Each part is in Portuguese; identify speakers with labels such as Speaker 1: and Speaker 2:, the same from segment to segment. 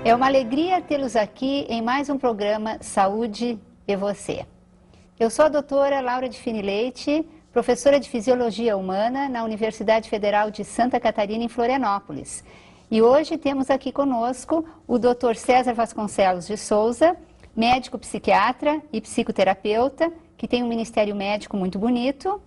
Speaker 1: É uma alegria tê-los aqui em mais um programa Saúde e Você. Eu sou a doutora Laura de Fini Leite, professora de Fisiologia Humana na Universidade Federal de Santa Catarina, em Florianópolis. E hoje temos aqui conosco o Dr. César Vasconcelos de Souza, médico psiquiatra e psicoterapeuta, que tem um ministério médico muito bonito,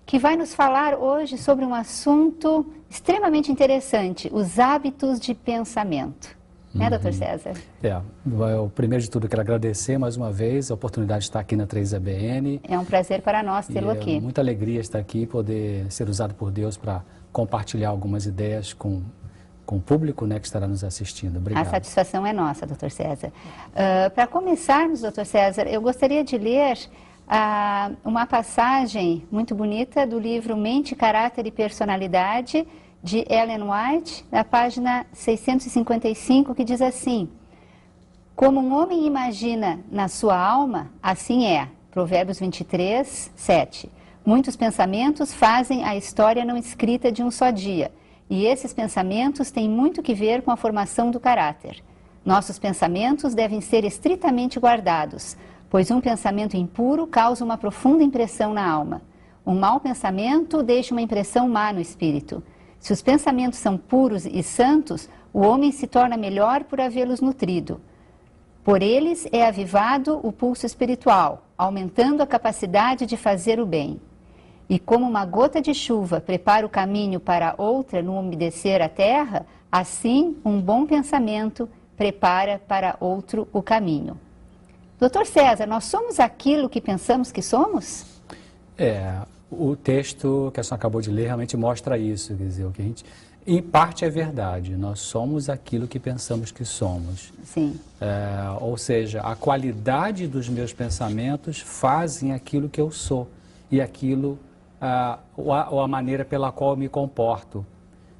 Speaker 1: que vai nos falar hoje sobre um assunto extremamente interessante, os hábitos de pensamento. Né, doutor César?
Speaker 2: Eu, primeiro de tudo, quero agradecer mais uma vez a oportunidade de estar aqui na 3ABN.
Speaker 1: É um prazer para nós tê-lo aqui.
Speaker 2: É muita alegria estar aqui e poder ser usado por Deus para compartilhar algumas ideias com o público, né, que estará nos assistindo. Obrigado.
Speaker 1: A satisfação é nossa, doutor César. Para começarmos, doutor César, eu gostaria de ler uma passagem muito bonita do livro Mente, Caráter e Personalidade, de Ellen White, na página 655, que diz assim: como um homem imagina na sua alma, assim é. Provérbios 23, 7. Muitos pensamentos fazem a história não escrita de um só dia, e esses pensamentos têm muito que ver com a formação do caráter. Nossos pensamentos devem ser estritamente guardados, pois um pensamento impuro causa uma profunda impressão na alma. Um mau pensamento deixa uma impressão má no espírito. Se os pensamentos são puros e santos, o homem se torna melhor por havê-los nutrido. Por eles é avivado o pulso espiritual, aumentando a capacidade de fazer o bem. E como uma gota de chuva prepara o caminho para outra no umedecer a terra, assim um bom pensamento prepara para outro o caminho. Doutor César, nós somos aquilo que pensamos que somos?
Speaker 2: O texto que a senhora acabou de ler realmente mostra isso, quer dizer, o que a gente, em parte é verdade, nós somos aquilo que pensamos que somos.
Speaker 1: Sim.
Speaker 2: Ou seja, a qualidade dos meus pensamentos fazem aquilo que eu sou e aquilo, ou a maneira pela qual eu me comporto.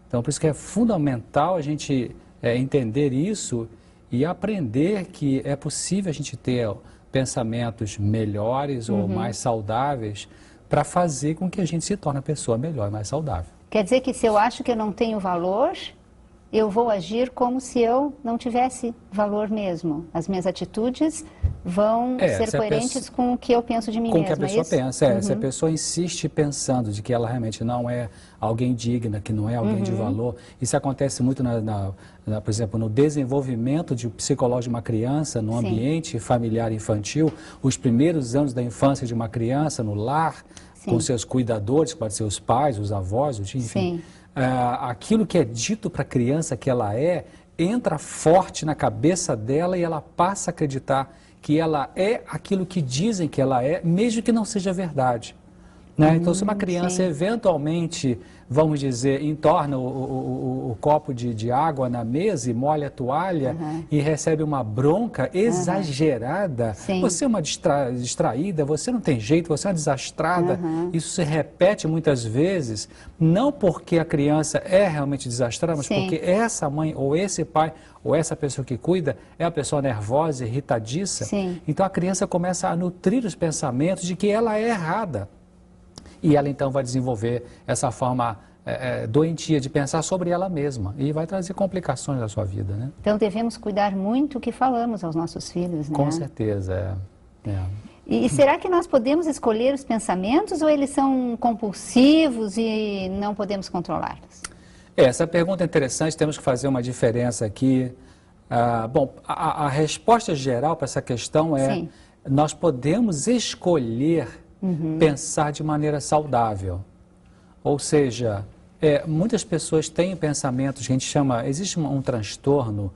Speaker 2: Então, por isso que é fundamental a gente entender isso e aprender que é possível a gente ter pensamentos melhores ou mais saudáveis, para fazer com que a gente se torne uma pessoa melhor e mais saudável.
Speaker 1: Quer dizer que se eu acho que eu não tenho valor, eu vou agir como se eu não tivesse valor mesmo. As minhas atitudes vão ser coerentes com o que eu penso de mim mesma.
Speaker 2: Com o que a pessoa pensa. Se a pessoa insiste pensando de que ela realmente não é alguém digna, que não é alguém de valor, isso acontece muito, por exemplo, no desenvolvimento psicológico de uma criança, no ambiente familiar infantil, os primeiros anos da infância de uma criança, no lar, com seus cuidadores, que podem ser os pais, os avós, enfim. Aquilo que é dito para a criança que ela entra forte na cabeça dela e ela passa a acreditar que ela é aquilo que dizem que ela é, mesmo que não seja verdade. Né? Então, se uma criança eventualmente, vamos dizer, entorna o copo de água na mesa e molha a toalha e recebe uma bronca exagerada, você é uma distraída, você não tem jeito, você é uma desastrada, isso se repete muitas vezes, não porque a criança é realmente desastrada, mas porque essa mãe ou esse pai ou essa pessoa que cuida é uma pessoa nervosa, irritadiça. Então a criança começa a nutrir os pensamentos de que ela é errada. E ela então vai desenvolver essa forma doentia de pensar sobre ela mesma e vai trazer complicações na sua vida, né?
Speaker 1: Então devemos cuidar muito o que falamos aos nossos filhos, né?
Speaker 2: Com certeza,
Speaker 1: E será que nós podemos escolher os pensamentos ou eles são compulsivos e não podemos controlá-los?
Speaker 2: Essa pergunta é interessante, temos que fazer uma diferença aqui. Bom, a resposta geral para essa questão é: nós podemos escolher pensar de maneira saudável. Ou seja, muitas pessoas têm pensamentos que a gente chama, existe um transtorno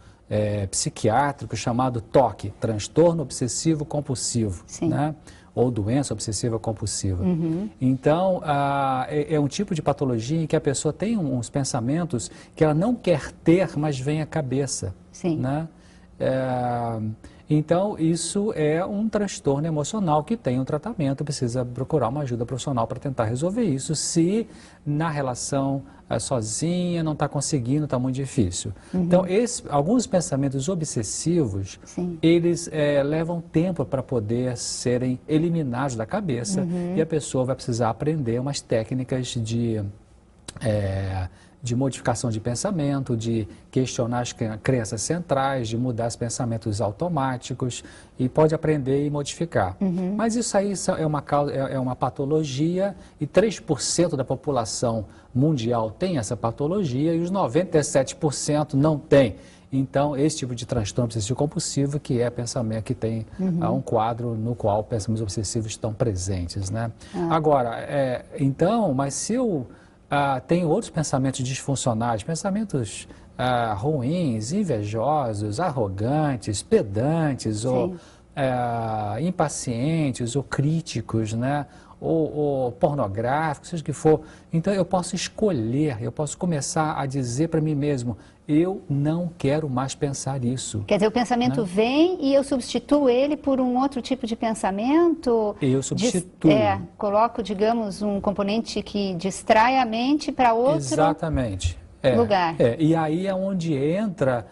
Speaker 2: psiquiátrico chamado TOC, transtorno obsessivo compulsivo, né? Ou doença obsessiva compulsiva. Então, é um tipo de patologia em que a pessoa tem uns pensamentos que ela não quer ter, mas vem à cabeça. Né? Então, isso é um transtorno emocional que tem um tratamento, precisa procurar uma ajuda profissional para tentar resolver isso, se na relação sozinha não está conseguindo, está muito difícil. Então, alguns pensamentos obsessivos, eles levam tempo para poder serem eliminados da cabeça e a pessoa vai precisar aprender umas técnicas de de modificação de pensamento, de questionar as crenças centrais, de mudar os pensamentos automáticos, e pode aprender e modificar. Mas isso aí é uma patologia, e 3% da população mundial tem essa patologia, e os 97% não tem. Então, esse tipo de transtorno obsessivo compulsivo que é pensamento, que tem um quadro no qual pensamentos obsessivos estão presentes, né? Agora, então, mas se eu tenho outros pensamentos disfuncionais, pensamentos ruins, invejosos, arrogantes, pedantes, ou impacientes, ou críticos, né? Ou pornográficos, seja o que for. Então, eu posso escolher, eu posso começar a dizer para mim mesmo, eu não quero mais pensar isso.
Speaker 1: Quer dizer, o pensamento vem e eu substituo ele por um outro tipo de pensamento?
Speaker 2: Eu substituo.
Speaker 1: Coloco, digamos, um componente que distrai a mente para outro
Speaker 2: Exatamente.
Speaker 1: lugar.
Speaker 2: E aí é onde entra,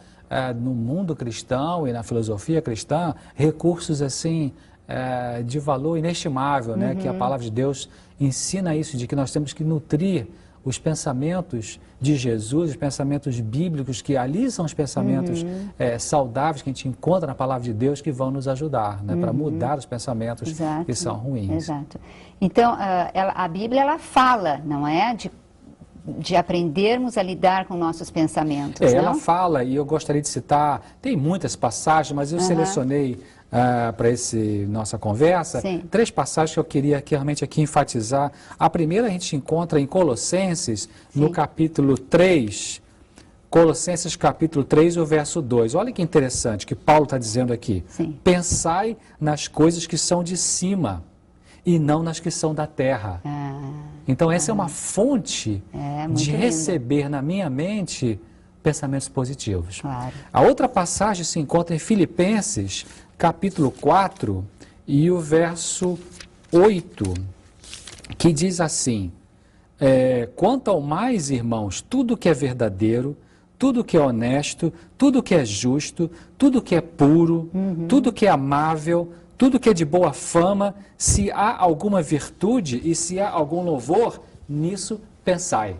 Speaker 2: no mundo cristão e na filosofia cristã, recursos assim, de valor inestimável, né? Que a palavra de Deus ensina isso, de que nós temos que nutrir os pensamentos de Jesus, os pensamentos bíblicos, que ali são os pensamentos saudáveis que a gente encontra na palavra de Deus, que vão nos ajudar, né? Para mudar os pensamentos que são ruins.
Speaker 1: Exato. Então, a Bíblia, ela fala, não é? De aprendermos a lidar com nossos pensamentos, não?
Speaker 2: Ela fala, e eu gostaria de citar, tem muitas passagens, mas eu selecionei para nossa conversa, 3 passagens que eu queria realmente aqui enfatizar. A primeira a gente encontra em Colossenses, no capítulo 3, Colossenses capítulo 3, o verso 2. Olha que interessante que Paulo está dizendo aqui. Pensai nas coisas que são de cima e não nas que são da terra. Então essa é uma fonte de receber na minha mente pensamentos positivos.
Speaker 1: Claro.
Speaker 2: A outra passagem se encontra em Filipenses, capítulo 4, e o verso 8, que diz assim, quanto ao mais, irmãos, tudo que é verdadeiro, tudo que é honesto, tudo que é justo, tudo que é puro, tudo que é amável, tudo que é de boa fama, se há alguma virtude e se há algum louvor, nisso pensai.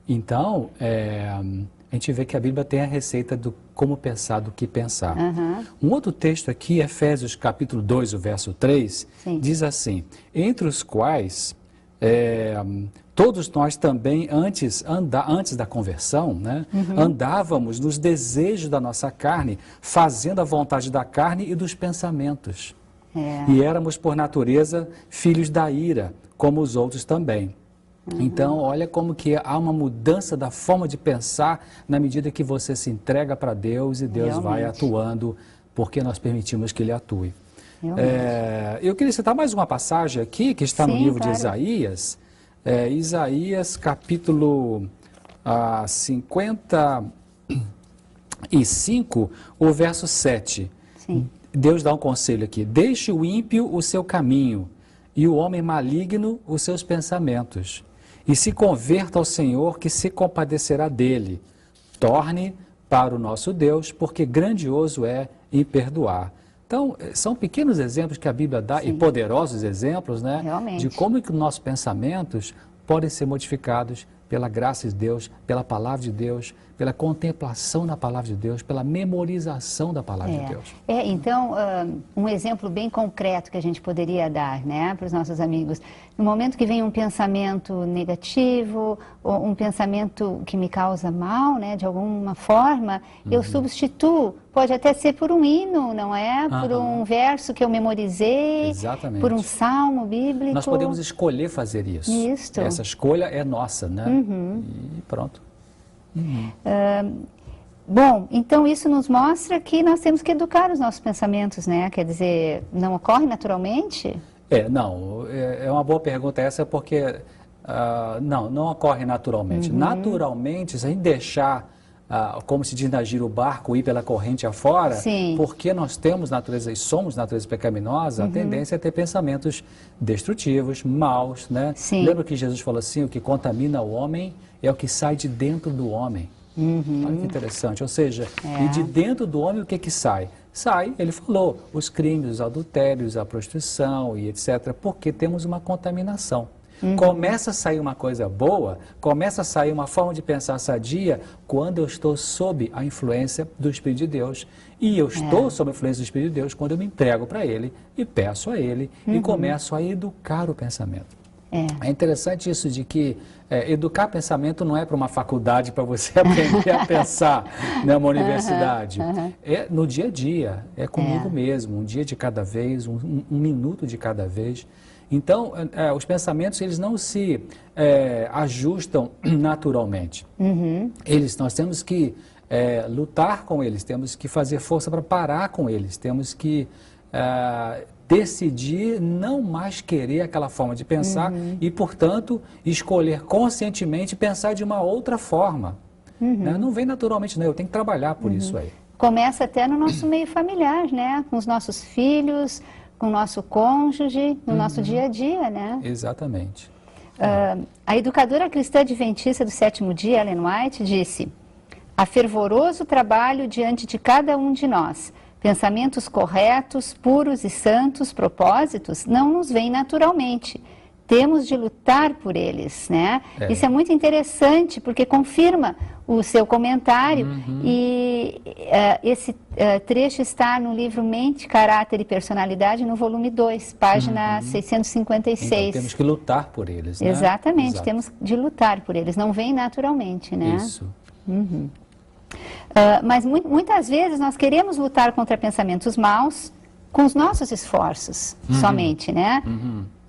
Speaker 2: Então, a gente vê que a Bíblia tem a receita do como pensar, do que pensar. Um outro texto aqui, Efésios capítulo 2, o verso 3, diz assim, entre os quais todos nós também, antes da conversão, né, andávamos nos desejos da nossa carne, fazendo a vontade da carne e dos pensamentos. E éramos, por natureza, filhos da ira, como os outros também. Então, olha como que há uma mudança da forma de pensar na medida que você se entrega para Deus e Deus vai atuando, porque nós permitimos que Ele atue. Eu queria citar mais uma passagem aqui, que está no livro de Isaías, Isaías capítulo 55, o verso 7. Deus dá um conselho aqui, deixe o ímpio o seu caminho e o homem maligno os seus pensamentos. E se converta ao Senhor, que se compadecerá dele. Torne para o nosso Deus, porque grandioso é em perdoar. Então, são pequenos exemplos que a Bíblia dá, e poderosos exemplos, né? De como que nossos pensamentos podem ser modificados pela graça de Deus, pela palavra de Deus, pela contemplação da palavra de Deus, pela memorização da palavra de Deus.
Speaker 1: Então, um exemplo bem concreto que a gente poderia dar, né, para os nossos amigos. No momento que vem um pensamento negativo, ou um pensamento que me causa mal, né, de alguma forma, eu substituo. Pode até ser por um hino, não é? Por um verso que eu memorizei, por um salmo bíblico.
Speaker 2: Nós podemos escolher fazer isso. Essa escolha é nossa, né? E pronto.
Speaker 1: Bom, então isso nos mostra que nós temos que educar os nossos pensamentos, né? Quer dizer, não ocorre naturalmente?
Speaker 2: Não, é uma boa pergunta essa, porque não ocorre naturalmente. Naturalmente, se a gente deixar, como se diz na gíria, o barco ir pela corrente afora, porque nós temos natureza e somos natureza pecaminosa, a tendência é ter pensamentos destrutivos, maus, né? Lembra que Jesus falou assim, o que contamina o homem é o que sai de dentro do homem. Olha que interessante, ou seja, e de dentro do homem o que sai? Sai, ele falou, os crimes, os adultérios, a prostituição e etc., porque temos uma contaminação. Começa a sair uma coisa boa, começa a sair uma forma de pensar sadia quando eu estou sob a influência do Espírito de Deus. E eu estou sob a influência do Espírito de Deus quando eu me entrego para Ele e peço a Ele e começo a educar o pensamento. É interessante isso de que educar pensamento não é para uma faculdade para você aprender a pensar, né, uma universidade. É no dia a dia, é comigo mesmo, um dia de cada vez, um minuto de cada vez. Então, os pensamentos, eles não se ajustam naturalmente. Nós temos que lutar com eles, temos que fazer força para parar com eles, temos que decidir não mais querer aquela forma de pensar e, portanto, escolher conscientemente pensar de uma outra forma. Né? Não vem naturalmente, não. Eu tenho que trabalhar por isso aí.
Speaker 1: Começa até no nosso meio familiar, né? Com os nossos filhos, com o nosso cônjuge, no nosso dia a dia, né?
Speaker 2: Exatamente.
Speaker 1: A educadora cristã adventista do sétimo dia, Ellen White, disse: há fervoroso trabalho diante de cada um de nós. Pensamentos corretos, puros e santos propósitos não nos vêm naturalmente. Temos de lutar por eles, né? Isso é muito interessante, porque confirma o seu comentário. E esse trecho está no livro Mente, Caráter e Personalidade, no volume 2, página 656.
Speaker 2: Então, temos que lutar por eles, né?
Speaker 1: Exatamente,
Speaker 2: Exato.
Speaker 1: temos de lutar por eles. Não vem naturalmente, né?
Speaker 2: Isso.
Speaker 1: Mas muitas vezes nós queremos lutar contra pensamentos maus com os nossos esforços somente, né?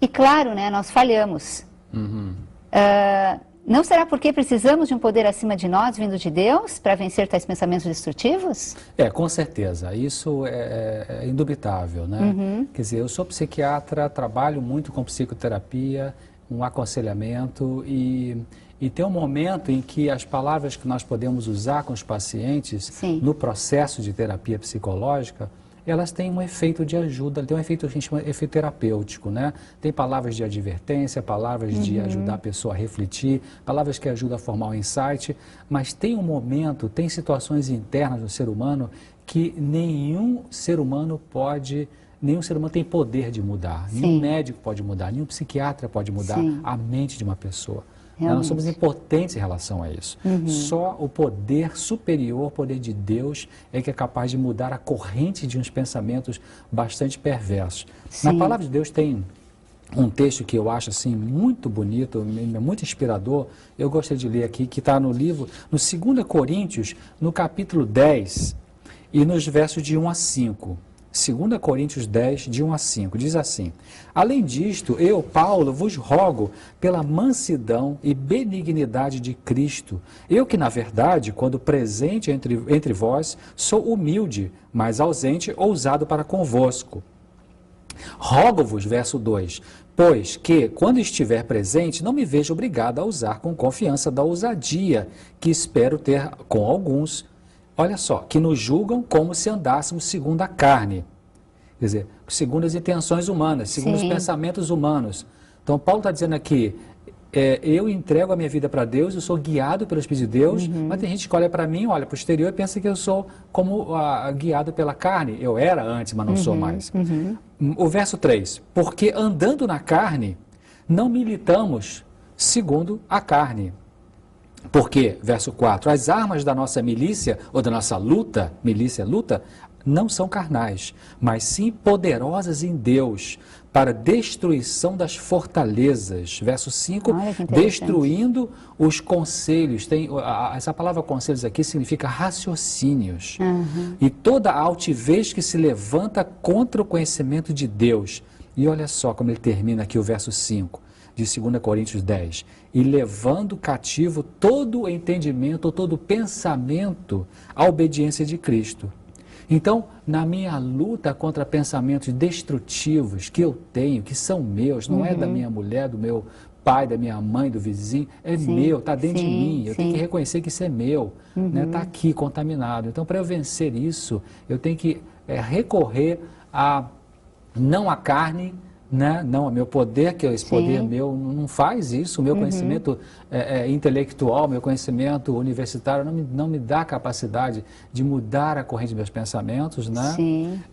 Speaker 1: E claro, né, nós falhamos. Não será porque precisamos de um poder acima de nós, vindo de Deus, para vencer tais pensamentos destrutivos?
Speaker 2: Com certeza. Isso é indubitável, né? Quer dizer, eu sou psiquiatra, trabalho muito com psicoterapia, um aconselhamento e tem um momento em que as palavras que nós podemos usar com os pacientes no processo de terapia psicológica, elas têm um efeito de ajuda, tem um efeito que a gente chama de efeito terapêutico, né? Tem palavras de advertência, palavras de ajudar a pessoa a refletir, palavras que ajudam a formar um insight, mas tem um momento, tem situações internas do ser humano que nenhum ser humano tem poder de mudar, nenhum médico pode mudar, nenhum psiquiatra pode mudar a mente de uma pessoa. Nós somos impotentes em relação a isso. Só o poder superior, o poder de Deus, é que é capaz de mudar a corrente de uns pensamentos bastante perversos. Na palavra de Deus tem um texto que eu acho assim muito bonito, muito inspirador. Eu gostaria de ler aqui, que está no livro, no 2 Coríntios, no capítulo 10, e nos versos de 1 a 5. 2 Coríntios 10, de 1 a 5, diz assim: além disto, eu, Paulo, vos rogo pela mansidão e benignidade de Cristo, eu que, na verdade, quando presente entre vós, sou humilde, mas ausente, ousado para convosco. Rogo-vos, verso 2, pois que, quando estiver presente, não me vejo obrigado a usar com confiança da ousadia que espero ter com alguns, olha só, que nos julgam como se andássemos segundo a carne. Quer dizer, segundo as intenções humanas, segundo os pensamentos humanos. Então, Paulo está dizendo aqui, eu entrego a minha vida para Deus, eu sou guiado pelo Espírito de Deus, mas tem gente que olha para mim, olha para o exterior e pensa que eu sou como guiado pela carne. Eu era antes, mas não sou mais. O verso 3, porque andando na carne, não militamos segundo a carne. Porque, verso 4, as armas da nossa milícia, ou da nossa luta, luta, não são carnais, mas sim poderosas em Deus, para destruição das fortalezas. Verso 5, destruindo os conselhos. Essa palavra conselhos aqui significa raciocínios. E toda a altivez que se levanta contra o conhecimento de Deus. E olha só como ele termina aqui o verso 5. De 2 Coríntios 10, e levando cativo todo o entendimento, todo o pensamento à obediência de Cristo. Então, na minha luta contra pensamentos destrutivos que eu tenho, que são meus, não é da minha mulher, do meu pai, da minha mãe, do vizinho, é meu, está dentro de mim, eu tenho que reconhecer que isso é meu, está aqui contaminado. Então, para eu vencer isso, eu tenho que recorrer não à carne, né? Não, o meu poder, que esse poder meu não faz isso, o meu conhecimento intelectual, meu conhecimento universitário não me dá capacidade de mudar a corrente dos meus pensamentos, né?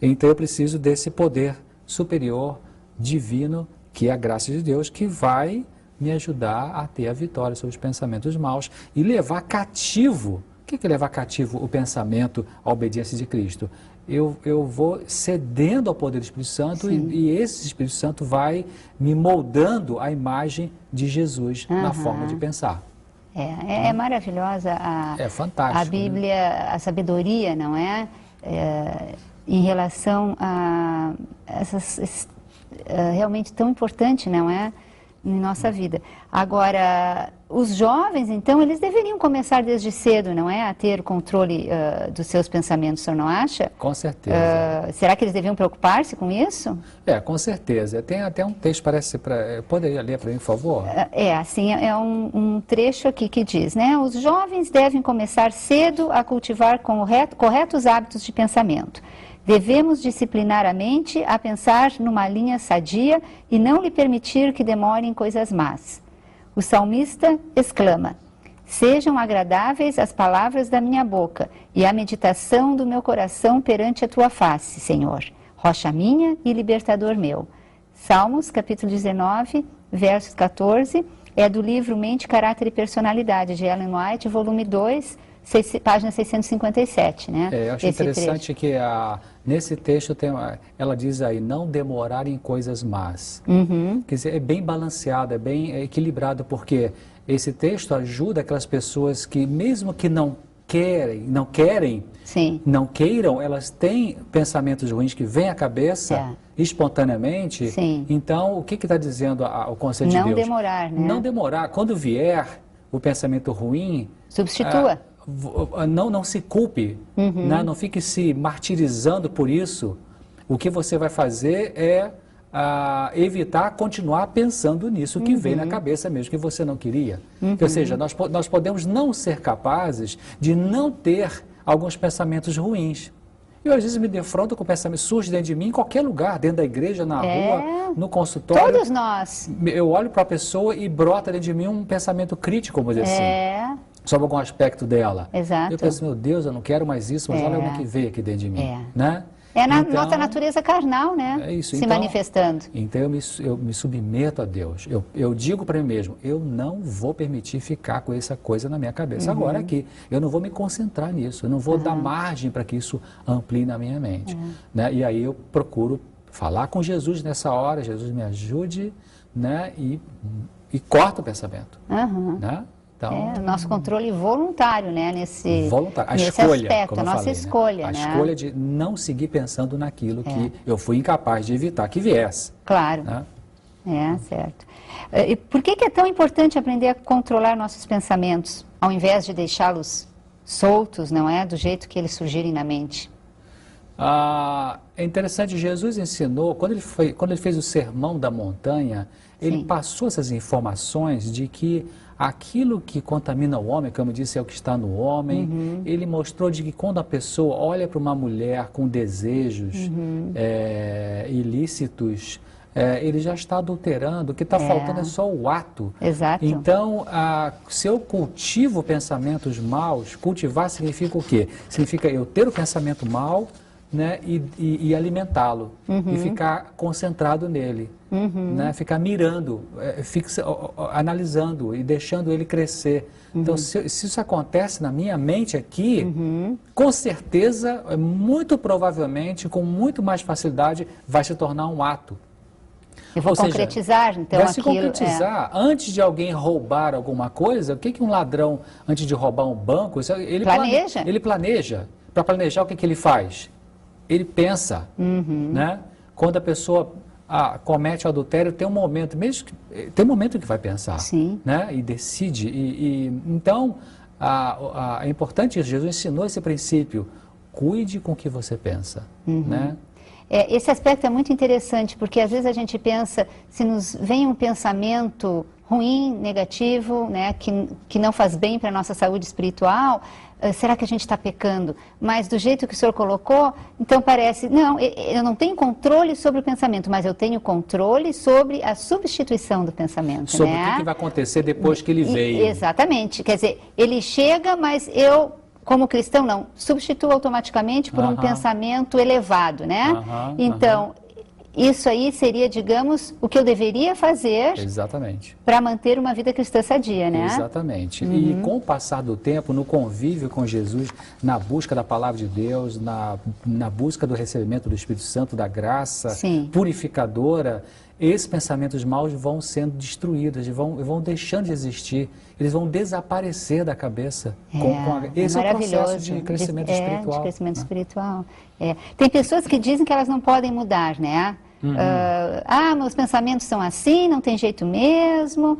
Speaker 2: Então eu preciso desse poder superior, divino, que é a graça de Deus, que vai me ajudar a ter a vitória sobre os pensamentos maus e levar cativo. O que é levar cativo o pensamento à obediência de Cristo? Eu vou cedendo ao poder do Espírito Santo e esse Espírito Santo vai me moldando a imagem de Jesus na forma de pensar.
Speaker 1: É maravilhosa
Speaker 2: fantástico,
Speaker 1: a Bíblia, né? A sabedoria, não é? Em relação a essas realmente tão importante, não é? Em nossa vida. Agora, os jovens, então, eles deveriam começar desde cedo, não é? A ter controle dos seus pensamentos, o senhor não acha?
Speaker 2: Com certeza.
Speaker 1: Será que eles deviam preocupar-se com isso?
Speaker 2: Com certeza. Tem até um texto, parece, poderia ler para mim, por favor?
Speaker 1: Assim, é um trecho aqui que diz, né? Os jovens devem começar cedo a cultivar corretos hábitos de pensamento. Devemos disciplinar a mente a pensar numa linha sadia e não lhe permitir que demore em coisas más. O salmista exclama: sejam agradáveis as palavras da minha boca e a meditação do meu coração perante a tua face, Senhor, rocha minha e libertador meu. Salmos, capítulo 19, versos 14, é do livro Mente, Caráter e Personalidade, de Ellen White, volume 2, página 657, né?
Speaker 2: Eu acho interessante que nesse texto ela diz aí, não demorar em coisas más. Quer dizer, é bem balanceado, é bem equilibrado, porque esse texto ajuda aquelas pessoas que, mesmo que não queiram, elas têm pensamentos ruins que vêm à cabeça espontaneamente. Então, o que está dizendo o conselho de Deus?
Speaker 1: Não demorar, né?
Speaker 2: Não demorar. Quando vier o pensamento ruim...
Speaker 1: Substitua.
Speaker 2: Não se culpe, né? Não fique se martirizando por isso. O que você vai fazer é evitar continuar pensando nisso que veio na cabeça mesmo, que você não queria. Ou seja, nós podemos não ser capazes de não ter alguns pensamentos ruins. Eu às vezes me defronto com pensamentos surge dentro de mim, em qualquer lugar, dentro da igreja, na rua, no consultório.
Speaker 1: Todos nós.
Speaker 2: Eu olho para a pessoa e brota dentro de mim um pensamento crítico, vamos dizer assim. Sobre algum aspecto dela.
Speaker 1: Exato.
Speaker 2: Eu penso, meu Deus, eu não quero mais isso, mas olha o que veio aqui dentro de mim. Né?
Speaker 1: Nossa natureza carnal, né?
Speaker 2: É isso.
Speaker 1: Se manifestando.
Speaker 2: Então eu me submeto a Deus. Eu digo para mim mesmo, eu não vou permitir ficar com essa coisa na minha cabeça agora aqui. Eu não vou me concentrar nisso, eu não vou dar margem para que isso amplie na minha mente. Né? E aí eu procuro falar com Jesus nessa hora, Jesus me ajude, né? E corta o pensamento. Né? Então,
Speaker 1: nosso controle voluntário, né? Nesse
Speaker 2: escolha,
Speaker 1: aspecto,
Speaker 2: como
Speaker 1: a nossa
Speaker 2: falei,
Speaker 1: escolha,
Speaker 2: né?
Speaker 1: né?
Speaker 2: A escolha de não seguir pensando naquilo que eu fui incapaz de evitar que viesse.
Speaker 1: Claro.
Speaker 2: Né?
Speaker 1: Certo. E por que é tão importante aprender a controlar nossos pensamentos, ao invés de deixá-los soltos, não é? Do jeito que eles surgirem na mente?
Speaker 2: É interessante, Jesus ensinou, quando ele fez o Sermão da Montanha, ele passou essas informações de que aquilo que contamina o homem, como eu disse, é o que está no homem. Ele mostrou de que quando a pessoa olha para uma mulher com desejos ilícitos, ele já está adulterando. O que está faltando é só o ato.
Speaker 1: Exato.
Speaker 2: Então, se eu cultivo pensamentos maus, cultivar significa o quê? Significa eu ter o pensamento mau, né, e alimentá-lo, e ficar concentrado nele, né, ficar mirando, analisando e deixando ele crescer. Então, se isso acontece na minha mente aqui, com certeza, muito provavelmente, com muito mais facilidade, vai se tornar um ato.
Speaker 1: Eu vou concretizar, então,
Speaker 2: vai se concretizar. Antes de alguém roubar alguma coisa, o que um ladrão, antes de roubar um banco, ele planeja. Ele planeja. Para planejar, o que ele faz? Ele pensa, né? Quando a pessoa comete o adultério, tem um momento, tem um momento que vai pensar, né? E decide. Então, é importante isso. Jesus ensinou esse princípio. Cuide com o que você pensa, né?
Speaker 1: Esse aspecto é muito interessante, porque às vezes a gente pensa, se nos vem um pensamento ruim, negativo, né, que não faz bem para a nossa saúde espiritual, será que a gente está pecando? Mas do jeito que o senhor colocou, então parece, não, eu não tenho controle sobre o pensamento, mas eu tenho controle sobre a substituição do pensamento.
Speaker 2: Sobre o que vai acontecer depois que ele veio.
Speaker 1: Exatamente, quer dizer, ele chega, mas eu, como cristão, não, substituo automaticamente por um pensamento elevado, né? Então, isso aí seria, digamos, o que eu deveria fazer para manter uma vida cristã sadia, né?
Speaker 2: Exatamente. E com o passar do tempo, no convívio com Jesus, na busca da palavra de Deus, na busca do recebimento do Espírito Santo, da graça purificadora, esses pensamentos maus vão sendo destruídos, vão deixando de existir, eles vão desaparecer da cabeça. Esse é o processo de crescimento espiritual.
Speaker 1: De crescimento espiritual. Tem pessoas que dizem que elas não podem mudar, né? Meus pensamentos são assim, não tem jeito mesmo,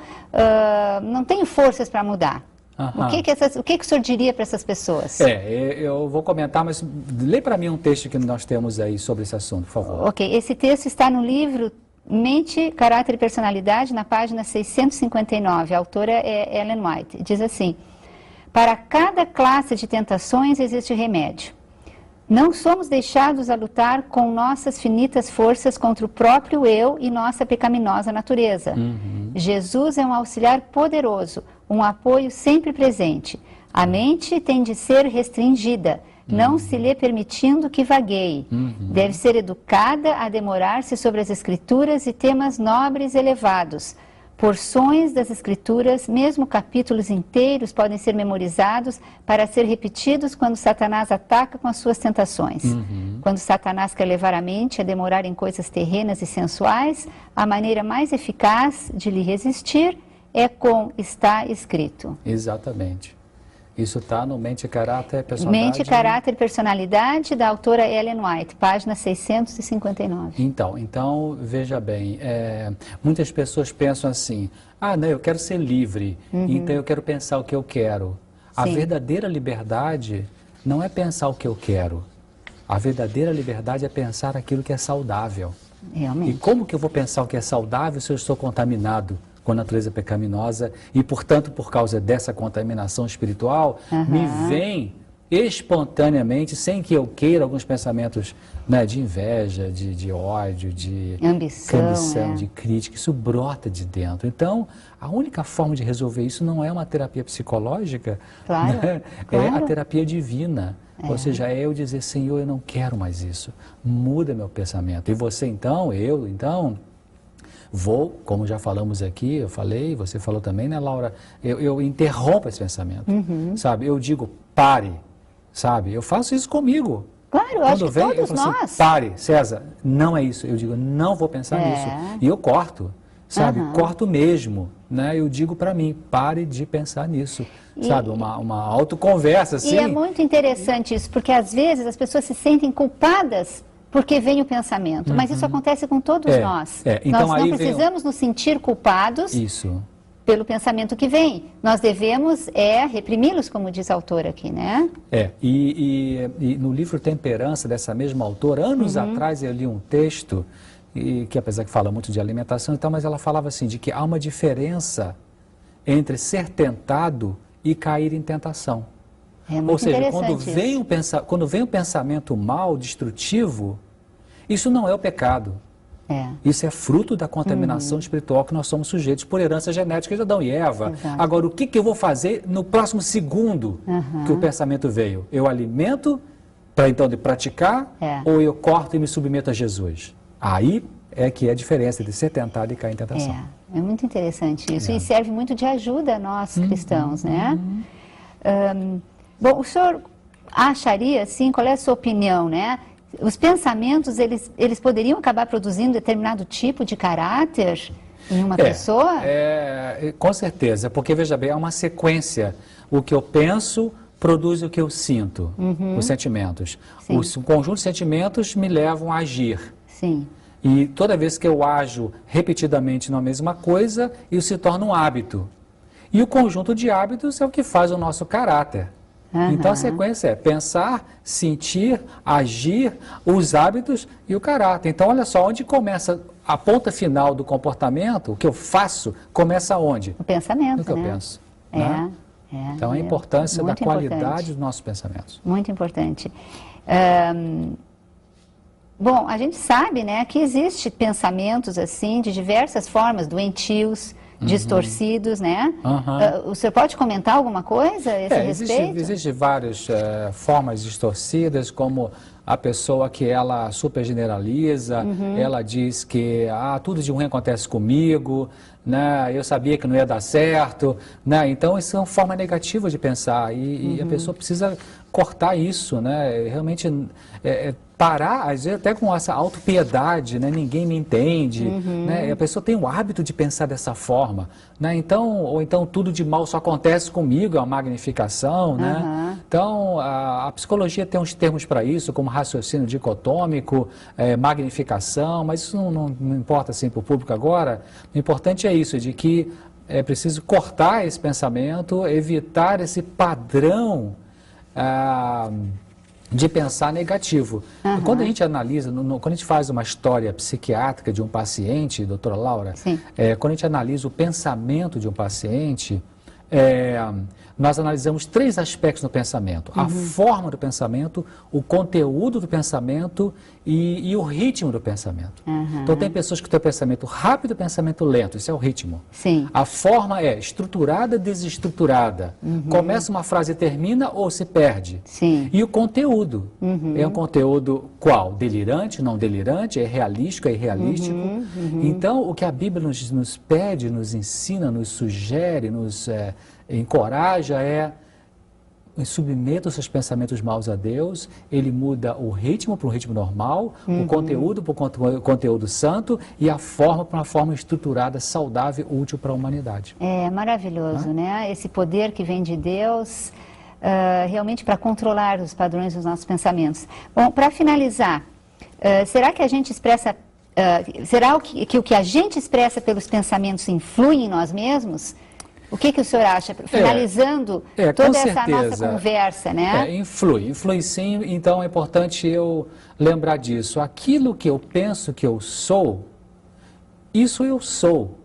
Speaker 1: não tenho forças para mudar. O que o senhor diria para essas pessoas?
Speaker 2: Eu vou comentar, mas lê para mim um texto que nós temos aí sobre esse assunto, por favor.
Speaker 1: Ok, esse texto está no livro Mente, Caráter e Personalidade, na página 659. A autora é Ellen White. Diz assim: para cada classe de tentações existe remédio. Não somos deixados a lutar com nossas finitas forças contra o próprio eu e nossa pecaminosa natureza. Jesus é um auxiliar poderoso, um apoio sempre presente. A mente tem de ser restringida, não se lhe permitindo que vagueie. Deve ser educada a demorar-se sobre as Escrituras e temas nobres e elevados. Porções das Escrituras, mesmo capítulos inteiros, podem ser memorizados para ser repetidos quando Satanás ataca com as suas tentações. Quando Satanás quer levar a mente a demorar em coisas terrenas e sensuais, a maneira mais eficaz de lhe resistir é com está escrito.
Speaker 2: Exatamente. Isso está no Mente, Caráter e Personalidade.
Speaker 1: Mente, Caráter e Personalidade, da autora Ellen White, página 659.
Speaker 2: Então veja bem, muitas pessoas pensam assim, não, eu quero ser livre, então eu quero pensar o que eu quero. A verdadeira liberdade não é pensar o que eu quero. A verdadeira liberdade é pensar aquilo que é saudável.
Speaker 1: Realmente.
Speaker 2: E como que eu vou pensar o que é saudável se eu estou contaminado com a natureza pecaminosa e, portanto, por causa dessa contaminação espiritual, me vem espontaneamente, sem que eu queira, alguns pensamentos, né, de inveja, de ódio, de ambição, de crítica. Isso brota de dentro. Então, a única forma de resolver isso não é uma terapia psicológica, né? É a terapia divina. Ou seja, é eu dizer, Senhor, eu não quero mais isso. Muda meu pensamento. E você então, vou, como já falamos aqui, eu falei, você falou também, né, Laura? Eu interrompo esse pensamento, sabe? Eu digo, pare, sabe? Eu faço isso comigo.
Speaker 1: Claro, eu acho que todos nós.
Speaker 2: Assim, pare, César, não é isso. Eu digo, não vou pensar nisso. E eu corto, sabe? Corto mesmo, né? Eu digo para mim, pare de pensar nisso, sabe? Uma autoconversa, assim.
Speaker 1: E é muito interessante isso, porque às vezes as pessoas se sentem culpadas porque vem o pensamento, mas isso acontece com todos nós.
Speaker 2: Então,
Speaker 1: nós não precisamos nos sentir culpados pelo pensamento que vem. Nós devemos reprimi-los, como diz a autora aqui, né?
Speaker 2: E no livro Temperança, dessa mesma autora, anos atrás eu li um texto, que apesar que fala muito de alimentação e tal, mas ela falava assim, de que há uma diferença entre ser tentado e cair em tentação. Ou seja, quando vem um pensamento mal, destrutivo, isso não é o pecado. Isso é fruto da contaminação espiritual que nós somos sujeitos por herança genética de Adão e Eva. Agora, o que eu vou fazer no próximo segundo que o pensamento veio? Eu alimento para então de praticar ou eu corto e me submeto a Jesus? Aí é que é a diferença de ser tentado e cair em tentação.
Speaker 1: É muito interessante isso e serve muito de ajuda a nós cristãos, né? Bom, o senhor acharia, assim, qual é a sua opinião, né? Os pensamentos, eles poderiam acabar produzindo determinado tipo de caráter em uma pessoa?
Speaker 2: Com certeza, porque, veja bem, é uma sequência. O que eu penso produz o que eu sinto, os sentimentos. O conjunto de sentimentos me levam a agir. E toda vez que eu ajo repetidamente na mesma coisa, isso se torna um hábito. E o conjunto de hábitos é o que faz o nosso caráter. Então a sequência é pensar, sentir, agir, os hábitos e o caráter. Então olha só, onde começa a ponta final do comportamento, o que eu faço, começa onde?
Speaker 1: O pensamento,
Speaker 2: no que eu penso. Né? Então a importância da qualidade dos nossos pensamentos.
Speaker 1: Muito importante. Bom, a gente sabe, né, que existem pensamentos assim de diversas formas, doentios, distorcidos, né? O senhor pode comentar alguma coisa a esse respeito?
Speaker 2: Existem várias formas distorcidas, como a pessoa que ela super generaliza, ela diz que tudo de ruim acontece comigo, né? Eu sabia que não ia dar certo, né? Então isso é uma forma negativa de pensar e a pessoa precisa cortar isso, né? Realmente parar, às vezes até com essa autopiedade, né? Ninguém me entende, né? E a pessoa tem o hábito de pensar dessa forma, né? Ou então tudo de mal só acontece comigo, é uma magnificação, né? Então a psicologia tem uns termos para isso, como raciocínio dicotômico, magnificação, mas isso não importa assim para o público agora. O importante é isso, de que é preciso cortar esse pensamento, evitar esse padrão de pensar negativo. Quando a gente analisa, quando a gente faz uma história psiquiátrica de um paciente, doutora Laura, quando a gente analisa o pensamento de um paciente, nós analisamos 3 aspectos no pensamento: a forma do pensamento, o conteúdo do pensamento e o ritmo do pensamento. Então tem pessoas que têm o pensamento rápido e o pensamento lento, isso é o ritmo. A forma é estruturada, desestruturada. Começa uma frase e termina ou se perde. E o conteúdo, é um conteúdo qual? Delirante, não delirante, é realístico, é irrealístico. Então o que a Bíblia nos pede, nos ensina, nos sugere, nos encoraja submeta os seus pensamentos maus a Deus, ele muda o ritmo para um ritmo normal, o conteúdo para um conteúdo santo e a forma para uma forma estruturada, saudável, útil para a humanidade.
Speaker 1: É maravilhoso, né? Esse poder que vem de Deus, realmente para controlar os padrões dos nossos pensamentos. Bom, para finalizar, será que a gente expressa, será que o que a gente expressa pelos pensamentos influi em nós mesmos? O que o senhor acha? Finalizando toda essa nossa conversa, né?
Speaker 2: Influi sim, então é importante eu lembrar disso. Aquilo que eu penso que eu sou, isso eu sou.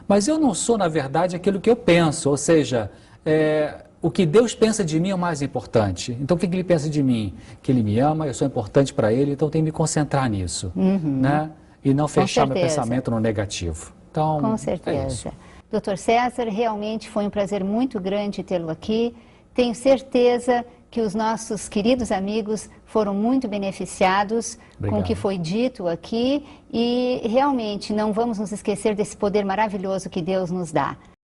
Speaker 2: Mas eu não sou, na verdade, aquilo que eu penso, ou seja, o que Deus pensa de mim é o mais importante. Então o que ele pensa de mim? Que ele me ama, eu sou importante para ele, então eu tenho que me concentrar nisso, né? E não fechar meu pensamento no negativo. Então,
Speaker 1: com certeza. Dr. César, realmente foi um prazer muito grande tê-lo aqui. Tenho certeza que os nossos queridos amigos foram muito beneficiados com o que foi dito aqui e realmente não vamos nos esquecer desse poder maravilhoso que Deus nos dá.